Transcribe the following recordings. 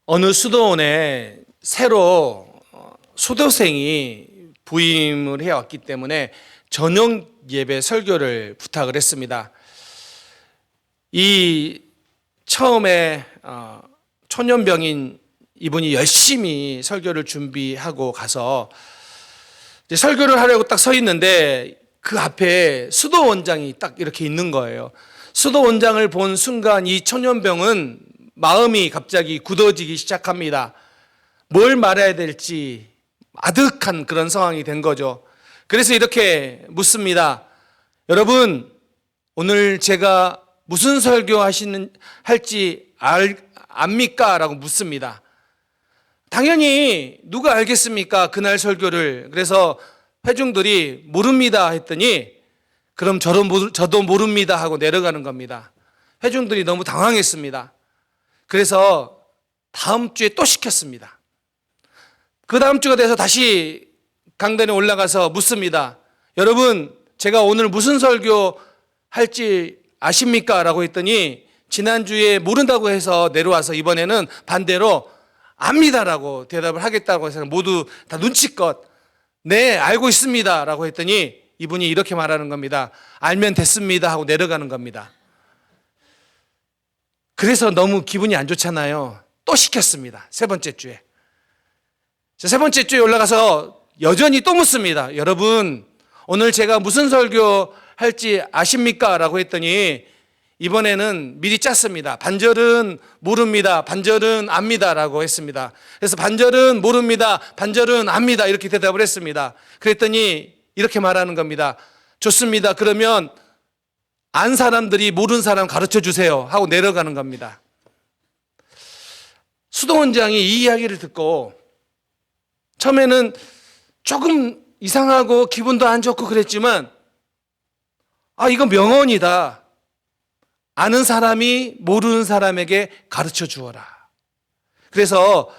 어느 수도원에 새로 수도생이 부임을 해왔기 때문에 저녁 예배 설교를 부탁을 했습니다. 이 처음에 초년병인 이분이 열심히 설교를 준비하고 가서 이제 설교를 하려고 딱 서 있는데 그 앞에 수도원장이 딱 이렇게 있는 거예요. 수도원장을 본 순간 이 초년병은 마음이 갑자기 굳어지기 시작합니다. 뭘 말해야 될지 아득한 그런 상황이 된 거죠. 그래서 이렇게 묻습니다. 여러분, 오늘 제가 무슨 설교 할지 압니까? 라고 묻습니다. 당연히 누가 알겠습니까? 그날 설교를. 그래서 회중들이 모릅니다 했더니 그럼 저도 모릅니다 하고 내려가는 겁니다. 회중들이 너무 당황했습니다. 그래서 다음 주에 또 시켰습니다. 그 다음 주가 돼서 다시 강단에 올라가서 묻습니다. 여러분, 제가 오늘 무슨 설교 할지 아십니까? 라고 했더니 지난주에 모른다고 해서 내려와서 이번에는 반대로 압니다라고 대답을 하겠다고 해서 모두 다 눈치껏 네, 알고 있습니다 라고 했더니 이분이 이렇게 말하는 겁니다. 알면 됐습니다 하고 내려가는 겁니다. 그래서 너무 기분이 안 좋잖아요. 또 시켰습니다. 세 번째 주에. 세 번째 주에 올라가서 여전히 또 묻습니다. 여러분, 오늘 제가 무슨 설교 할지 아십니까? 라고 했더니 이번에는 미리 짰습니다. 반절은 모릅니다. 반절은 압니다. 라고 했습니다. 그래서 반절은 모릅니다. 반절은 압니다. 이렇게 대답을 했습니다. 그랬더니 이렇게 말하는 겁니다. 좋습니다. 그러면 안 사람들이 모르는 사람 가르쳐 주세요 하고 내려가는 겁니다. 수도원장이 이 이야기를 듣고 처음에는 조금 이상하고 기분도 안 좋고 그랬지만 이건 명언이다. 아는 사람이 모르는 사람에게 가르쳐 주어라. 그래서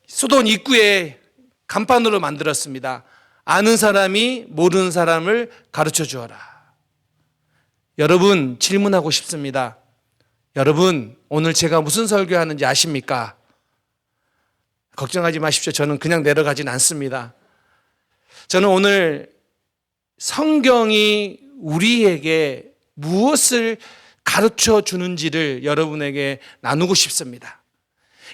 수도원 입구에 간판으로 만들었습니다. 아는 사람이 모르는 사람을 가르쳐 주어라. 여러분, 질문하고 싶습니다. 여러분, 오늘 제가 무슨 설교하는지 아십니까? 걱정하지 마십시오. 저는 그냥 내려가진 않습니다. 저는 오늘 성경이 우리에게 무엇을 가르쳐 주는지를 여러분에게 나누고 싶습니다.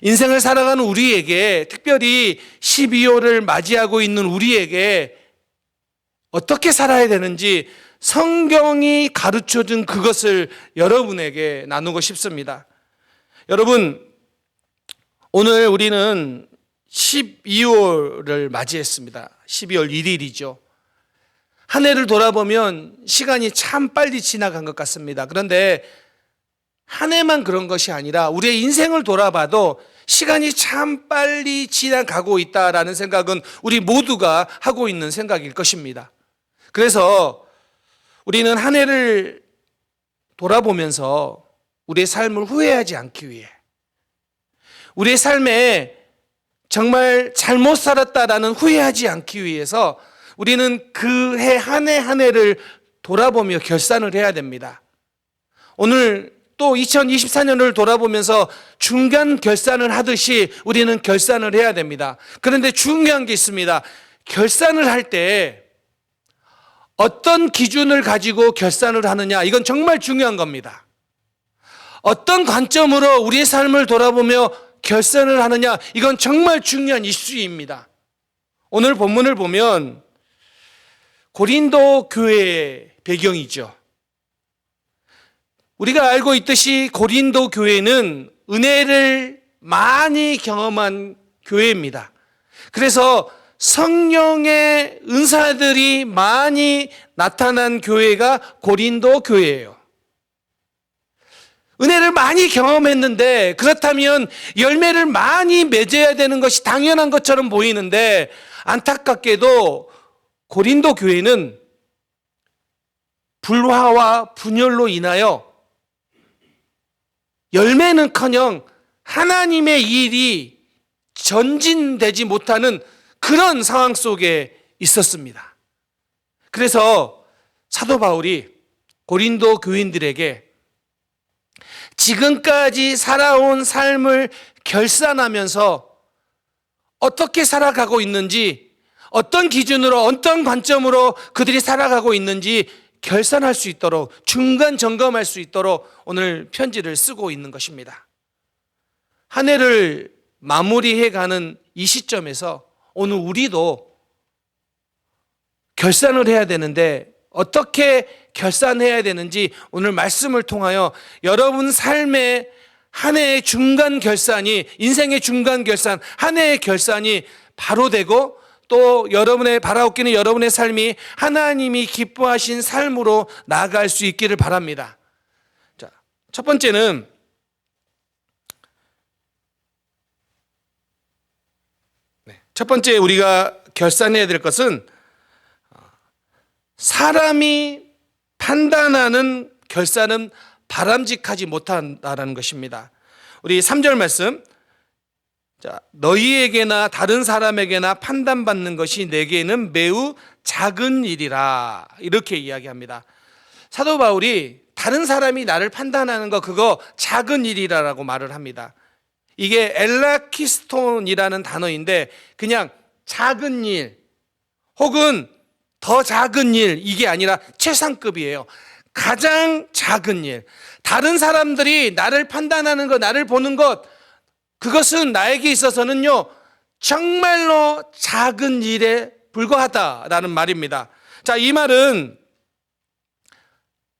인생을 살아가는 우리에게, 특별히 12월을 맞이하고 있는 우리에게 어떻게 살아야 되는지 성경이 가르쳐준 그것을 여러분에게 나누고 싶습니다. 여러분, 오늘 우리는 12월을 맞이했습니다. 12월 1일이죠. 한 해를 돌아보면 시간이 참 빨리 지나간 것 같습니다. 그런데 한 해만 그런 것이 아니라 우리의 인생을 돌아봐도 시간이 참 빨리 지나가고 있다라는 생각은 우리 모두가 하고 있는 생각일 것입니다. 그래서 우리는 한 해를 돌아보면서 우리의 삶을 후회하지 않기 위해, 우리의 삶에 정말 잘못 살았다라는 후회하지 않기 위해서 우리는 그 해 한 해 한 해를 돌아보며 결산을 해야 됩니다. 오늘 또 2024년을 돌아보면서 중간 결산을 하듯이 우리는 결산을 해야 됩니다. 그런데 중요한 게 있습니다. 결산을 할 때 어떤 기준을 가지고 결산을 하느냐, 이건 정말 중요한 겁니다. 어떤 관점으로 우리의 삶을 돌아보며 결산을 하느냐, 이건 정말 중요한 이슈입니다. 오늘 본문을 보면 고린도 교회의 배경이죠. 우리가 알고 있듯이 고린도 교회는 은혜를 많이 경험한 교회입니다. 그래서 성령의 은사들이 많이 나타난 교회가 고린도 교회예요. 은혜를 많이 경험했는데 그렇다면 열매를 많이 맺어야 되는 것이 당연한 것처럼 보이는데 안타깝게도 고린도 교회는 불화와 분열로 인하여 열매는커녕 하나님의 일이 전진되지 못하는 그런 상황 속에 있었습니다. 그래서 사도 바울이 고린도 교인들에게 지금까지 살아온 삶을 결산하면서 어떻게 살아가고 있는지, 어떤 기준으로, 어떤 관점으로 그들이 살아가고 있는지 결산할 수 있도록, 중간 점검할 수 있도록 오늘 편지를 쓰고 있는 것입니다. 한 해를 마무리해가는 이 시점에서 오늘 우리도 결산을 해야 되는데 어떻게 결산해야 되는지 오늘 말씀을 통하여 여러분 삶의 한 해의 중간 결산이, 인생의 중간 결산, 한 해의 결산이 바로 되고 또 여러분의 바라옵기는 여러분의 삶이 하나님이 기뻐하신 삶으로 나아갈 수 있기를 바랍니다. 자, 첫 번째는 첫 번째 우리가 결산해야 될 것은 사람이 판단하는 결산은 바람직하지 못한다는 것입니다. 우리 3절 말씀, 자, 너희에게나 다른 사람에게나 판단받는 것이 내게는 매우 작은 일이라, 이렇게 이야기합니다. 사도 바울이 다른 사람이 나를 판단하는 거 그거 작은 일이라고 말을 합니다. 이게 엘라키스톤이라는 단어인데 그냥 작은 일 혹은 더 작은 일, 이게 아니라 최상급이에요. 가장 작은 일, 다른 사람들이 나를 판단하는 것, 나를 보는 것, 그것은 나에게 있어서는요 정말로 작은 일에 불과하다라는 말입니다. 자, 이 말은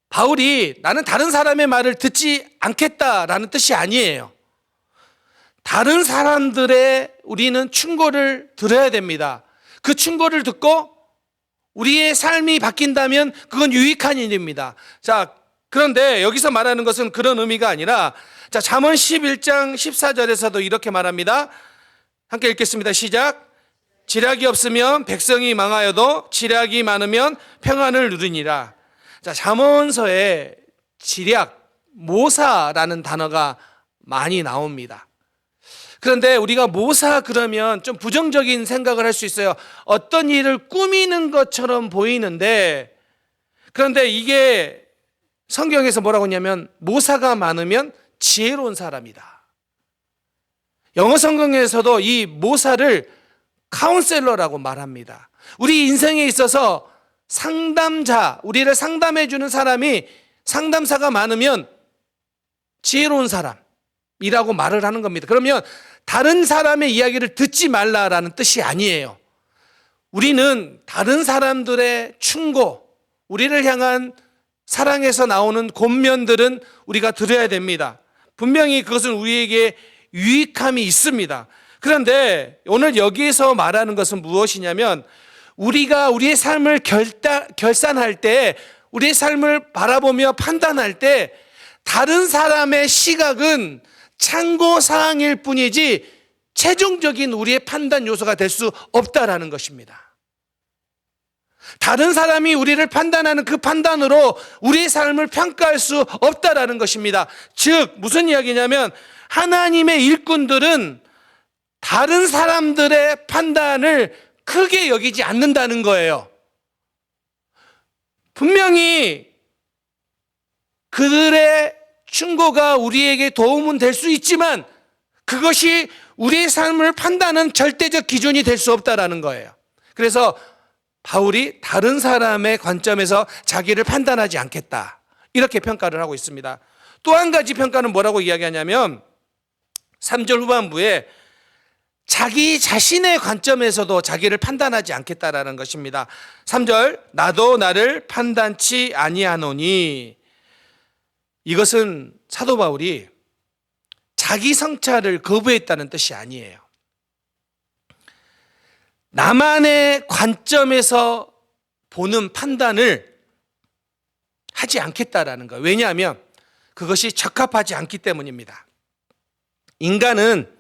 바울이 나는 다른 사람의 말을 듣지 않겠다라는 뜻이 아니에요. 다른 사람들의 우리는 충고를 들어야 됩니다. 그 충고를 듣고 우리의 삶이 바뀐다면 그건 유익한 일입니다. 자, 그런데 여기서 말하는 것은 그런 의미가 아니라, 자, 잠언 11장 14절에서도 이렇게 말합니다. 함께 읽겠습니다. 시작. 지략이 없으면 백성이 망하여도 지략이 많으면 평안을 누리니라. 자, 잠언서에 지략, 모사라는 단어가 많이 나옵니다. 그런데 우리가 모사 그러면 좀 부정적인 생각을 할 수 있어요. 어떤 일을 꾸미는 것처럼 보이는데, 그런데 이게 성경에서 뭐라고 하냐면 모사가 많으면 지혜로운 사람이다. 영어 성경에서도 이 모사를 카운셀러라고 말합니다. 우리 인생에 있어서 상담자, 우리를 상담해 주는 사람이, 상담사가 많으면 지혜로운 사람이라고 말을 하는 겁니다. 그러면 다른 사람의 이야기를 듣지 말라라는 뜻이 아니에요. 우리는 다른 사람들의 충고, 우리를 향한 사랑에서 나오는 권면들은 우리가 들어야 됩니다. 분명히 그것은 우리에게 유익함이 있습니다. 그런데 오늘 여기에서 말하는 것은 무엇이냐면, 우리가 우리의 삶을 결산할 때, 우리의 삶을 바라보며 판단할 때 다른 사람의 시각은 참고사항일 뿐이지 최종적인 우리의 판단 요소가 될 수 없다라는 것입니다. 다른 사람이 우리를 판단하는 그 판단으로 우리의 삶을 평가할 수 없다라는 것입니다. 즉 무슨 이야기냐면, 하나님의 일꾼들은 다른 사람들의 판단을 크게 여기지 않는다는 거예요. 분명히 그들의 충고가 우리에게 도움은 될 수 있지만 그것이 우리의 삶을 판단하는 절대적 기준이 될 수 없다라는 거예요. 그래서 바울이 다른 사람의 관점에서 자기를 판단하지 않겠다, 이렇게 평가를 하고 있습니다. 또 한 가지 평가는 뭐라고 이야기하냐면 3절 후반부에 자기 자신의 관점에서도 자기를 판단하지 않겠다라는 것입니다. 3절, 나도 나를 판단치 아니하노니. 이것은 사도 바울이 자기 성찰을 거부했다는 뜻이 아니에요. 나만의 관점에서 보는 판단을 하지 않겠다라는 거예요. 왜냐하면 그것이 적합하지 않기 때문입니다. 인간은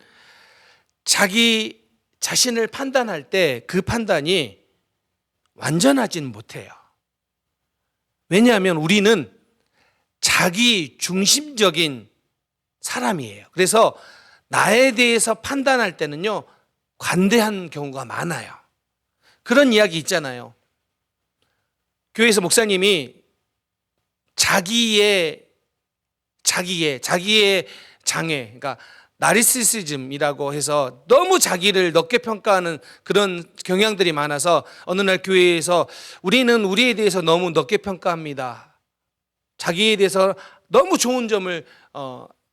자기 자신을 판단할 때 그 판단이 완전하지는 못해요. 왜냐하면 우리는 자기 중심적인 사람이에요. 그래서 나에 대해서 판단할 때는요, 관대한 경우가 많아요. 그런 이야기 있잖아요. 교회에서 목사님이 자기의 장애, 그러니까 나르시시즘이라고 해서 너무 자기를 높게 평가하는 그런 경향들이 많아서 어느 날 교회에서 우리는 우리에 대해서 너무 높게 평가합니다. 자기에 대해서 너무 좋은 점을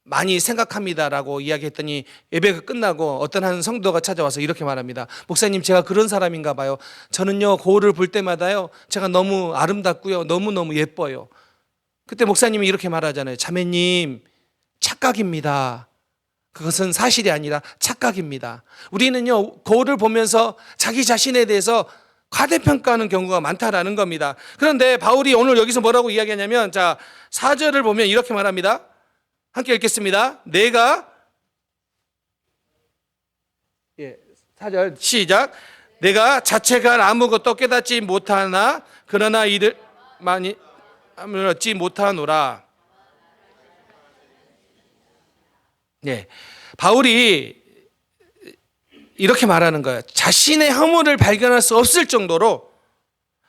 많이 생각합니다라고 이야기했더니 예배가 끝나고 어떤 한 성도가 찾아와서 이렇게 말합니다. 목사님, 제가 그런 사람인가 봐요. 저는요, 거울을 볼 때마다요, 제가 너무 아름답고요, 너무너무 예뻐요. 그때 목사님이 이렇게 말하잖아요. 자매님, 착각입니다. 그것은 사실이 아니라 착각입니다. 우리는요, 거울을 보면서 자기 자신에 대해서 과대평가하는 경우가 많다라는 겁니다. 그런데 바울이 오늘 여기서 뭐라고 이야기하냐면, 자, 4절을 보면 이렇게 말합니다. 함께 읽겠습니다. 내가 4절 시작. 내가 자체가 아무것도 깨닫지 못하나 그러나 이를 많이 얻지 못하노라. 바울이 이렇게 말하는 거예요. 자신의 허물을 발견할 수 없을 정도로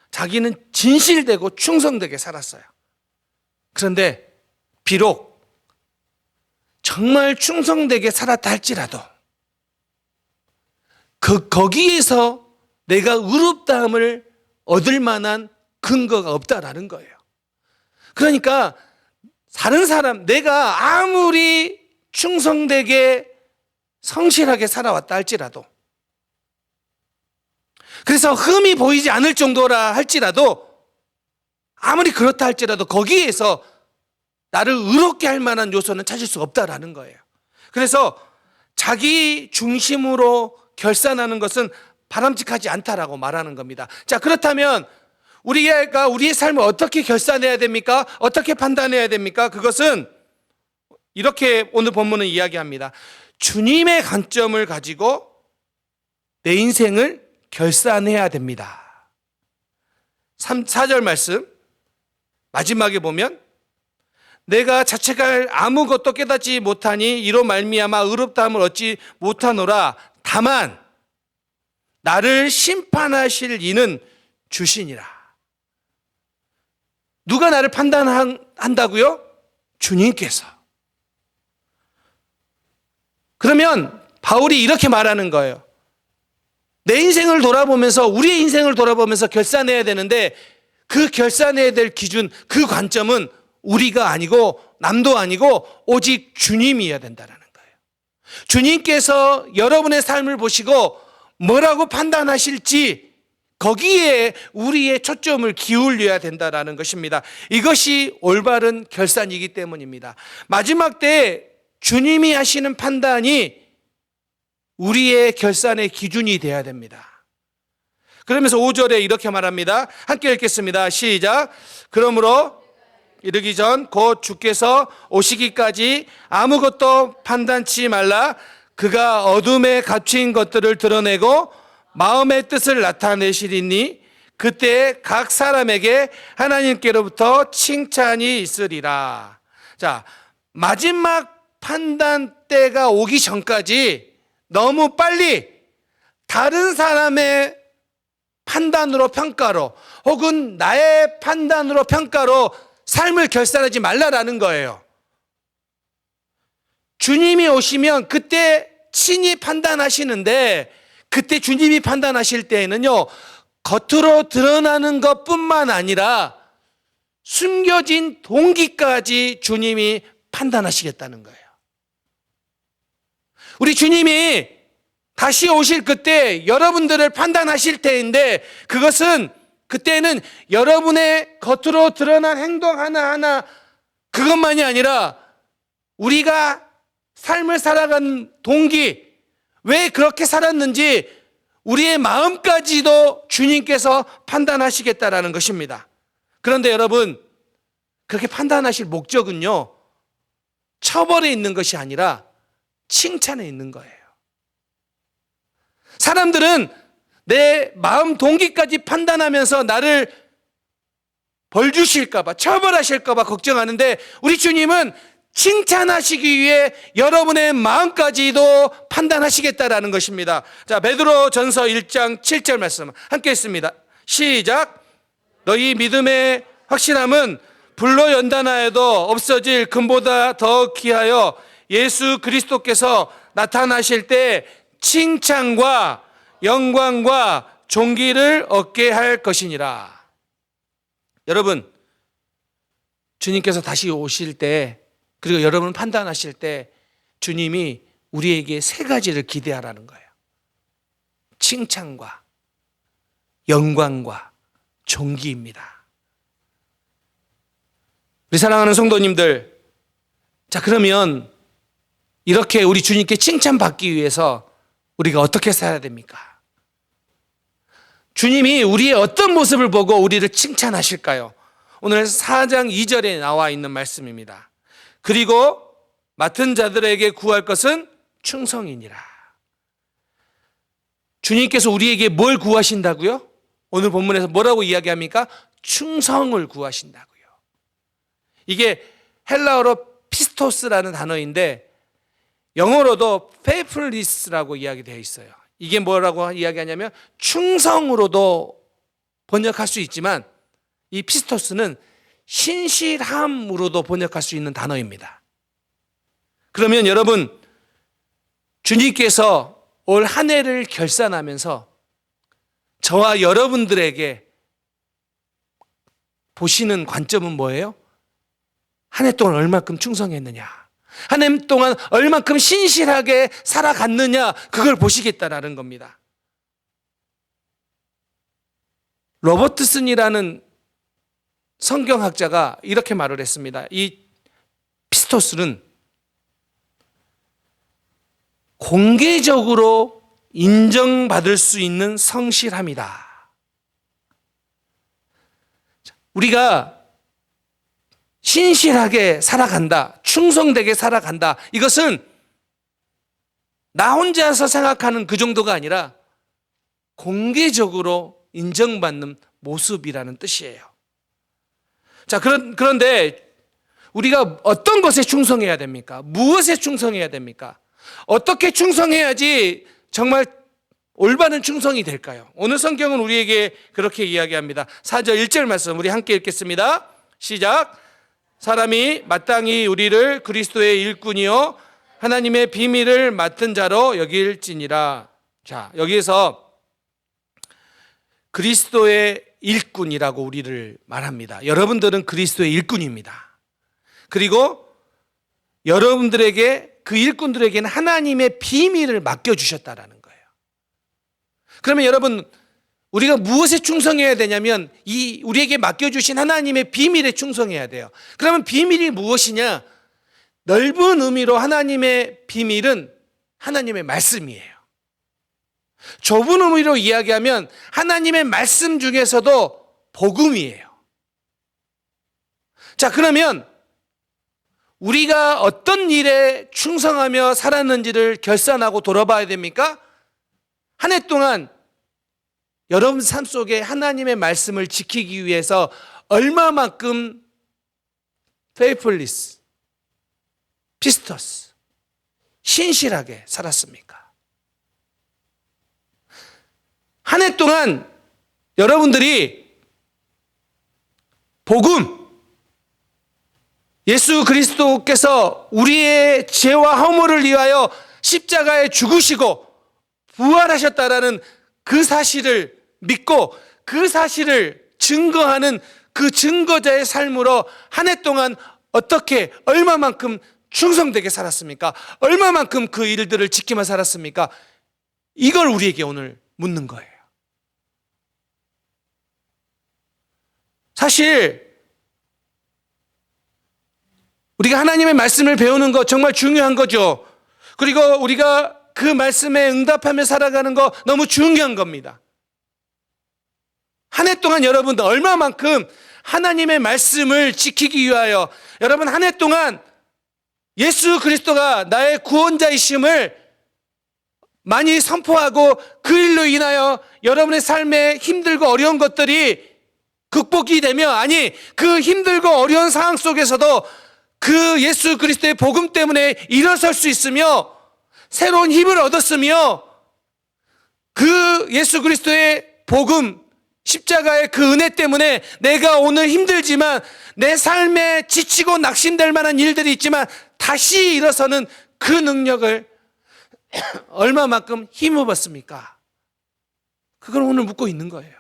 자기는 진실되고 충성되게 살았어요. 그런데 비록 정말 충성되게 살았다 할지라도 거기에서 내가 의롭다함을 얻을 만한 근거가 없다라는 거예요. 그러니까 다른 사람, 내가 아무리 충성되게 성실하게 살아왔다 할지라도, 그래서 흠이 보이지 않을 정도라 할지라도, 아무리 그렇다 할지라도 거기에서 나를 의롭게 할 만한 요소는 찾을 수 없다라는 거예요. 그래서 자기 중심으로 결산하는 것은 바람직하지 않다라고 말하는 겁니다. 자, 그렇다면 우리가 우리의 삶을 어떻게 결산해야 됩니까? 어떻게 판단해야 됩니까? 그것은 이렇게 오늘 본문은 이야기합니다. 주님의 관점을 가지고 내 인생을 결산해야 됩니다. 4절 말씀 마지막에 보면 내가 자체가 아무것도 깨닫지 못하니 이로 말미암아 의롭다함을 얻지 못하노라. 다만 나를 심판하실 이는 주시니라. 누가 나를 판단한다고요? 주님께서. 그러면 바울이 이렇게 말하는 거예요. 내 인생을 돌아보면서, 우리의 인생을 돌아보면서 결산해야 되는데, 그 결산해야 될 기준, 그 관점은 우리가 아니고 남도 아니고 오직 주님이어야 된다는 거예요. 주님께서 여러분의 삶을 보시고 뭐라고 판단하실지 거기에 우리의 초점을 기울여야 된다는 것입니다. 이것이 올바른 결산이기 때문입니다. 마지막 때에 주님이 하시는 판단이 우리의 결산의 기준이 되어야 됩니다. 그러면서 5절에 이렇게 말합니다. 함께 읽겠습니다. 시작. 그러므로 이르기 전 곧 주께서 오시기까지 아무것도 판단치 말라. 그가 어둠에 갇힌 것들을 드러내고 마음의 뜻을 나타내시리니 그때 각 사람에게 하나님께로부터 칭찬이 있으리라. 자, 마지막 판단 때가 오기 전까지 너무 빨리 다른 사람의 판단으로 평가로 혹은 나의 판단으로 평가로 삶을 결산하지 말라라는 거예요. 주님이 오시면 그때 친히 판단하시는데, 그때 주님이 판단하실 때에는요, 겉으로 드러나는 것뿐만 아니라 숨겨진 동기까지 주님이 판단하시겠다는 거예요. 우리 주님이 다시 오실 그때 여러분들을 판단하실 때인데, 그것은 그때는 여러분의 겉으로 드러난 행동 하나하나 그것만이 아니라 우리가 삶을 살아간 동기, 왜 그렇게 살았는지 우리의 마음까지도 주님께서 판단하시겠다라는 것입니다. 그런데 여러분, 그렇게 판단하실 목적은요, 처벌에 있는 것이 아니라 칭찬에 있는 거예요. 사람들은 내 마음 동기까지 판단하면서 나를 벌 주실까봐, 처벌하실까봐 걱정하는데, 우리 주님은 칭찬하시기 위해 여러분의 마음까지도 판단하시겠다라는 것입니다. 자, 베드로 전서 1장 7절 말씀 함께 했습니다. 시작. 너희 믿음의 확실함은 불로 연단하여도 없어질 금보다 더 귀하여 예수 그리스도께서 나타나실 때 칭찬과 영광과 존귀를 얻게 할 것이니라. 여러분, 주님께서 다시 오실 때, 그리고 여러분 판단하실 때 주님이 우리에게 세 가지를 기대하라는 거예요. 칭찬과 영광과 존귀입니다. 우리 사랑하는 성도님들, 자, 그러면 이렇게 우리 주님께 칭찬받기 위해서 우리가 어떻게 살아야 됩니까? 주님이 우리의 어떤 모습을 보고 우리를 칭찬하실까요? 오늘 4장 2절에 나와 있는 말씀입니다. 그리고 맡은 자들에게 구할 것은 충성이니라. 주님께서 우리에게 뭘 구하신다고요? 오늘 본문에서 뭐라고 이야기합니까? 충성을 구하신다고요. 이게 헬라어로 피스토스라는 단어인데 영어로도 faithfulness라고 이야기되어 있어요. 이게 뭐라고 이야기하냐면 충성으로도 번역할 수 있지만 이 피스토스는 신실함으로도 번역할 수 있는 단어입니다. 그러면 여러분, 주님께서 올 한 해를 결산하면서 저와 여러분들에게 보시는 관점은 뭐예요? 한 해 동안 얼마큼 충성했느냐, 한 해 동안 얼마큼 신실하게 살아갔느냐, 그걸 보시겠다라는 겁니다. 로버트슨이라는 성경학자가 이렇게 말을 했습니다. 이 피스토스는 공개적으로 인정받을 수 있는 성실함이다. 우리가 신실하게 살아간다, 충성되게 살아간다, 이것은 나 혼자서 생각하는 그 정도가 아니라 공개적으로 인정받는 모습이라는 뜻이에요. 자, 그런데 우리가 어떤 것에 충성해야 됩니까? 무엇에 충성해야 됩니까? 어떻게 충성해야지 정말 올바른 충성이 될까요? 오늘 성경은 우리에게 그렇게 이야기합니다. 4절 1절 말씀 우리 함께 읽겠습니다. 시작. 사람이 마땅히 우리를 그리스도의 일꾼이요 하나님의 비밀을 맡은 자로 여길지니라. 자, 여기에서 그리스도의 일꾼이라고 우리를 말합니다. 여러분들은 그리스도의 일꾼입니다. 그리고 여러분들에게, 그 일꾼들에게는 하나님의 비밀을 맡겨주셨다라는 거예요. 그러면 여러분, 우리가 무엇에 충성해야 되냐면 이 우리에게 맡겨주신 하나님의 비밀에 충성해야 돼요. 그러면 비밀이 무엇이냐? 넓은 의미로 하나님의 비밀은 하나님의 말씀이에요. 좁은 의미로 이야기하면 하나님의 말씀 중에서도 복음이에요. 자, 그러면 우리가 어떤 일에 충성하며 살았는지를 결산하고 돌아봐야 됩니까? 한 해 동안 여러분 삶 속에 하나님의 말씀을 지키기 위해서 얼마만큼 faithfulness, 피스토스, 신실하게 살았습니까? 한 해 동안 여러분들이 복음, 예수 그리스도께서 우리의 죄와 허물을 위하여 십자가에 죽으시고 부활하셨다라는 그 사실을 믿고 그 사실을 증거하는 그 증거자의 삶으로 한 해 동안 어떻게, 얼마만큼 충성되게 살았습니까? 얼마만큼 그 일들을 지키며 살았습니까? 이걸 우리에게 오늘 묻는 거예요. 사실 우리가 하나님의 말씀을 배우는 거 정말 중요한 거죠. 그리고 우리가 그 말씀에 응답하며 살아가는 거 너무 중요한 겁니다. 한 해 동안 여러분들 얼마만큼 하나님의 말씀을 지키기 위하여, 여러분 한 해 동안 예수 그리스도가 나의 구원자이심을 많이 선포하고 그 일로 인하여 여러분의 삶에 힘들고 어려운 것들이 극복이 되며, 아니 그 힘들고 어려운 상황 속에서도 그 예수 그리스도의 복음 때문에 일어설 수 있으며 새로운 힘을 얻었으며, 그 예수 그리스도의 복음, 십자가의 그 은혜 때문에 내가 오늘 힘들지만, 내 삶에 지치고 낙심될 만한 일들이 있지만 다시 일어서는 그 능력을 얼마만큼 힘입었습니까? 그걸 오늘 묻고 있는 거예요.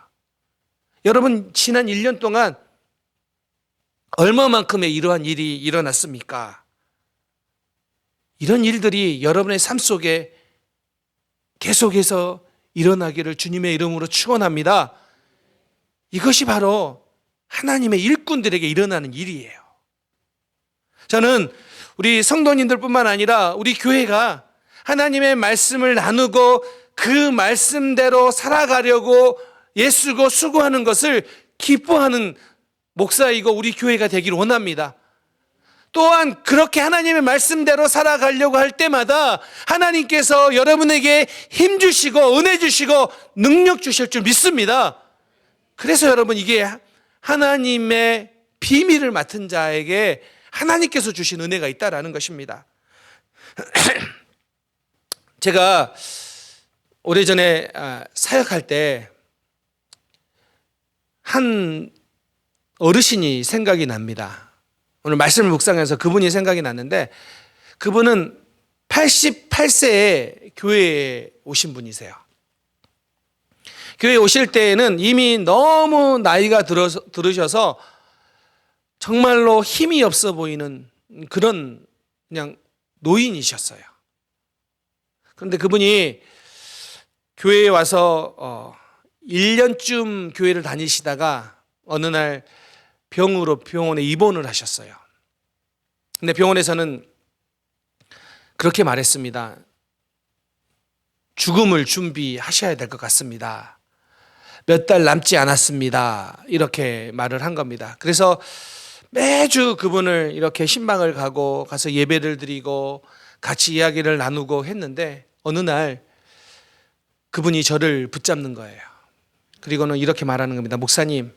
여러분, 지난 1년 동안 얼마만큼의 이러한 일이 일어났습니까? 이런 일들이 여러분의 삶 속에 계속해서 일어나기를 주님의 이름으로 축원합니다. 이것이 바로 하나님의 일꾼들에게 일어나는 일이에요. 저는 우리 성도님들뿐만 아니라 우리 교회가 하나님의 말씀을 나누고 그 말씀대로 살아가려고 애쓰고 수고하는 것을 기뻐하는 목사이고 우리 교회가 되기를 원합니다. 또한 그렇게 하나님의 말씀대로 살아가려고 할 때마다 하나님께서 여러분에게 힘 주시고 은혜 주시고 능력 주실 줄 믿습니다. 그래서 여러분, 이게 하나님의 비밀을 맡은 자에게 하나님께서 주신 은혜가 있다라는 것입니다. 제가 오래전에 사역할 때 한 어르신이 생각이 납니다. 오늘 말씀을 묵상해서 그분이 생각이 났는데, 그분은 88세에 교회에 오신 분이세요. 교회에 오실 때에는 이미 너무 나이가 들으셔서 정말로 힘이 없어 보이는 그런 그냥 노인이셨어요. 그런데 그분이 교회에 와서 1년쯤 교회를 다니시다가 어느 날 병으로 병원에 입원을 하셨어요. 근데 병원에서는 그렇게 말했습니다. 죽음을 준비하셔야 될 것 같습니다. 몇 달 남지 않았습니다. 이렇게 말을 한 겁니다. 그래서 매주 그분을 이렇게 신방을 가서 예배를 드리고 같이 이야기를 나누고 했는데, 어느 날 그분이 저를 붙잡는 거예요. 그리고는 이렇게 말하는 겁니다. 목사님,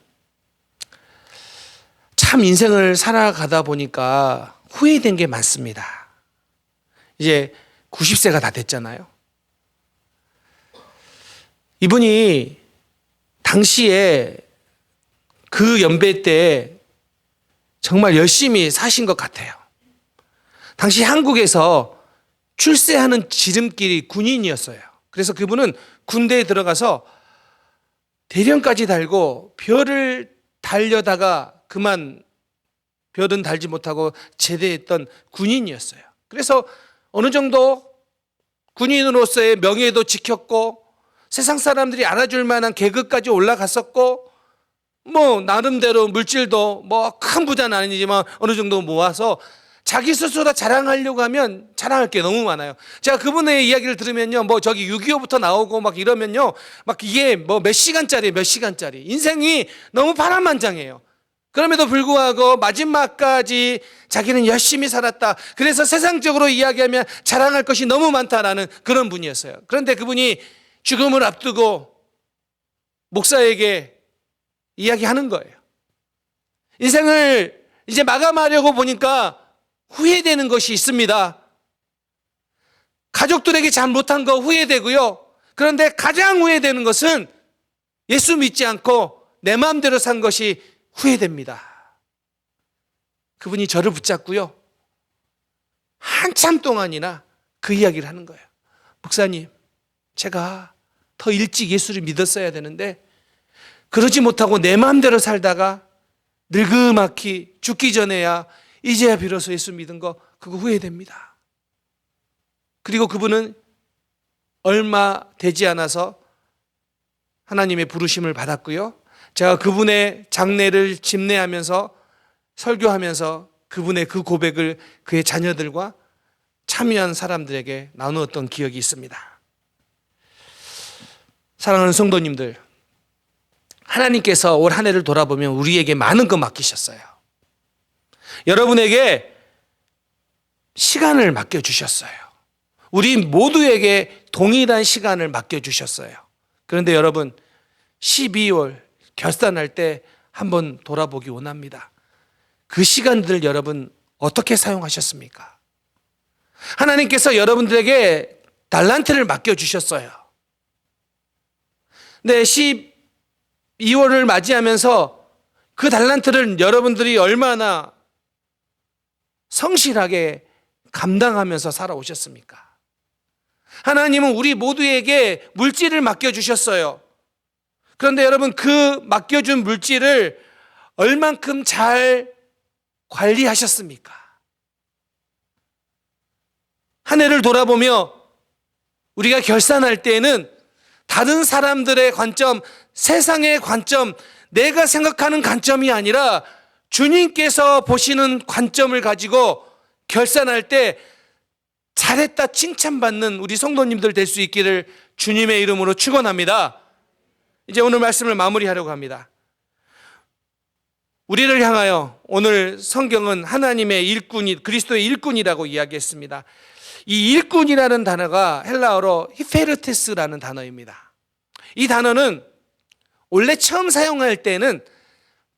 참 인생을 살아가다 보니까 후회된 게 많습니다. 이제 90세가 다 됐잖아요. 이분이 당시에 그 연배 때 정말 열심히 사신 것 같아요. 당시 한국에서 출세하는 지름길이 군인이었어요. 그래서 그분은 군대에 들어가서 대령까지 달고 별을 달려다가 그만 별은 달지 못하고 제대했던 군인이었어요. 그래서 어느 정도 군인으로서의 명예도 지켰고 세상 사람들이 알아줄 만한 계급까지 올라갔었고, 뭐 나름대로 물질도 뭐 큰 부자는 아니지만 어느 정도 모아서 자기 스스로 자랑하려고 하면 자랑할 게 너무 많아요. 제가 그분의 이야기를 들으면요, 뭐 저기 6.25부터 나오고 막 이러면요, 막 이게 뭐 몇 시간짜리 인생이 너무 파란만장해요. 그럼에도 불구하고 마지막까지 자기는 열심히 살았다. 그래서 세상적으로 이야기하면 자랑할 것이 너무 많다라는 그런 분이었어요. 그런데 그분이 죽음을 앞두고 목사에게 이야기하는 거예요. 인생을 이제 마감하려고 보니까 후회되는 것이 있습니다. 가족들에게 잘 못한 거 후회되고요. 그런데 가장 후회되는 것은 예수 믿지 않고 내 마음대로 산 것이 후회됩니다. 그분이 저를 붙잡고요, 한참 동안이나 그 이야기를 하는 거예요. 목사님, 제가 더 일찍 예수를 믿었어야 되는데 그러지 못하고 내 마음대로 살다가 늙음하기 죽기 전에야 이제야 비로소 예수 믿은 거, 그거 후회됩니다. 그리고 그분은 얼마 되지 않아서 하나님의 부르심을 받았고요, 제가 그분의 장례를 집례하면서 설교하면서 그분의 그 고백을 그의 자녀들과 참여한 사람들에게 나누었던 기억이 있습니다. 사랑하는 성도님들, 하나님께서 올 한 해를 돌아보면 우리에게 많은 거 맡기셨어요. 여러분에게 시간을 맡겨주셨어요. 우리 모두에게 동일한 시간을 맡겨주셨어요. 그런데 여러분, 12월 결산할 때 한번 돌아보기 원합니다. 그 시간들 여러분 어떻게 사용하셨습니까? 하나님께서 여러분들에게 달란트를 맡겨주셨어요. 근데 12월을 맞이하면서 그 달란트를 여러분들이 얼마나 성실하게 감당하면서 살아오셨습니까? 하나님은 우리 모두에게 물질을 맡겨주셨어요. 그런데 여러분, 그 맡겨준 물질을 얼만큼 잘 관리하셨습니까? 한 해를 돌아보며 우리가 결산할 때에는 다른 사람들의 관점, 세상의 관점, 내가 생각하는 관점이 아니라 주님께서 보시는 관점을 가지고 결산할 때 잘했다 칭찬받는 우리 성도님들 될 수 있기를 주님의 이름으로 축원합니다. 이제 오늘 말씀을 마무리하려고 합니다. 우리를 향하여 오늘 성경은 하나님의 일꾼이, 그리스도의 일꾼이라고 이야기했습니다. 이 일꾼이라는 단어가 헬라어로 히페르테스라는 단어입니다. 이 단어는 원래 처음 사용할 때는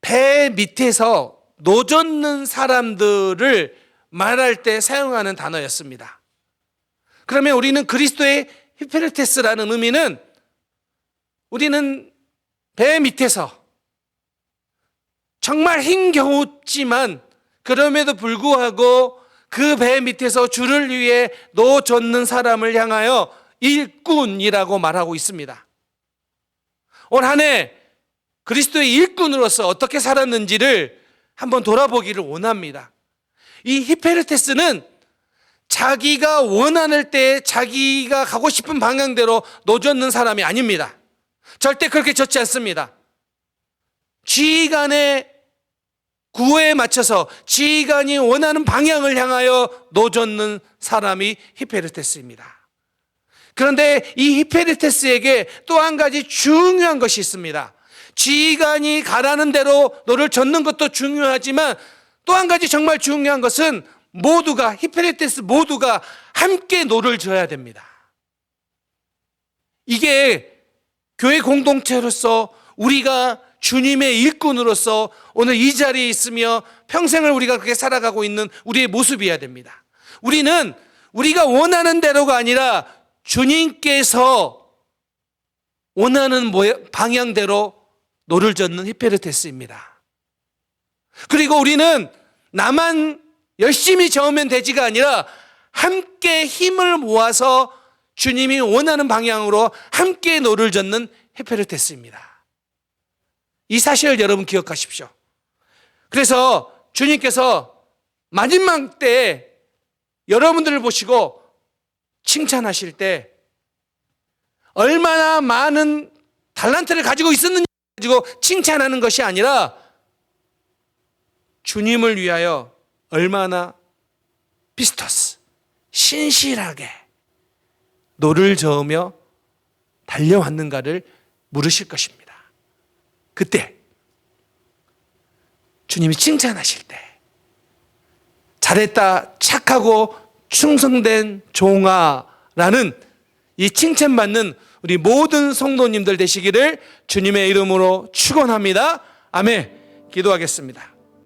배 밑에서 노젓는 사람들을 말할 때 사용하는 단어였습니다. 그러면 우리는 그리스도의 히페르테스라는 의미는 우리는 배 밑에서 정말 힘겨웠지만 그럼에도 불구하고 그 배 밑에서 주를 위해 노젓는 사람을 향하여 일꾼이라고 말하고 있습니다. 올 한 해 그리스도의 일꾼으로서 어떻게 살았는지를 한번 돌아보기를 원합니다. 이 히페르테스는 자기가 원하는 때 자기가 가고 싶은 방향대로 노젓는 사람이 아닙니다. 절대 그렇게 젓지 않습니다. 지휘관의 구호에 맞춰서 지휘관이 원하는 방향을 향하여 노젓는 사람이 히페르테스입니다. 그런데 이 히페르테스에게 또 한 가지 중요한 것이 있습니다. 지휘관이 가라는 대로 노를 젓는 것도 중요하지만 또 한 가지 정말 중요한 것은 모두가, 히페르테스 모두가 함께 노를 져야 됩니다. 이게 교회 공동체로서 우리가 주님의 일꾼으로서 오늘 이 자리에 있으며 평생을 우리가 그렇게 살아가고 있는 우리의 모습이어야 됩니다. 우리는 우리가 원하는 대로가 아니라 주님께서 원하는 방향대로 노를 젓는 히페르테스입니다. 그리고 우리는 나만 열심히 저으면 되지가 아니라 함께 힘을 모아서 주님이 원하는 방향으로 함께 노를 젓는 히페르테스입니다. 이 사실을 여러분 기억하십시오. 그래서 주님께서 마지막 때 여러분들을 보시고 칭찬하실 때 얼마나 많은 달란트를 가지고 있었는지 가지고 칭찬하는 것이 아니라 주님을 위하여 얼마나 피스토스, 신실하게 노를 저으며 달려왔는가를 물으실 것입니다. 그때 주님이 칭찬하실 때 잘했다, 착하고 충성된 종아라는 이 칭찬받는 우리 모든 성도님들 되시기를 주님의 이름으로 축원합니다. 아멘. 기도하겠습니다.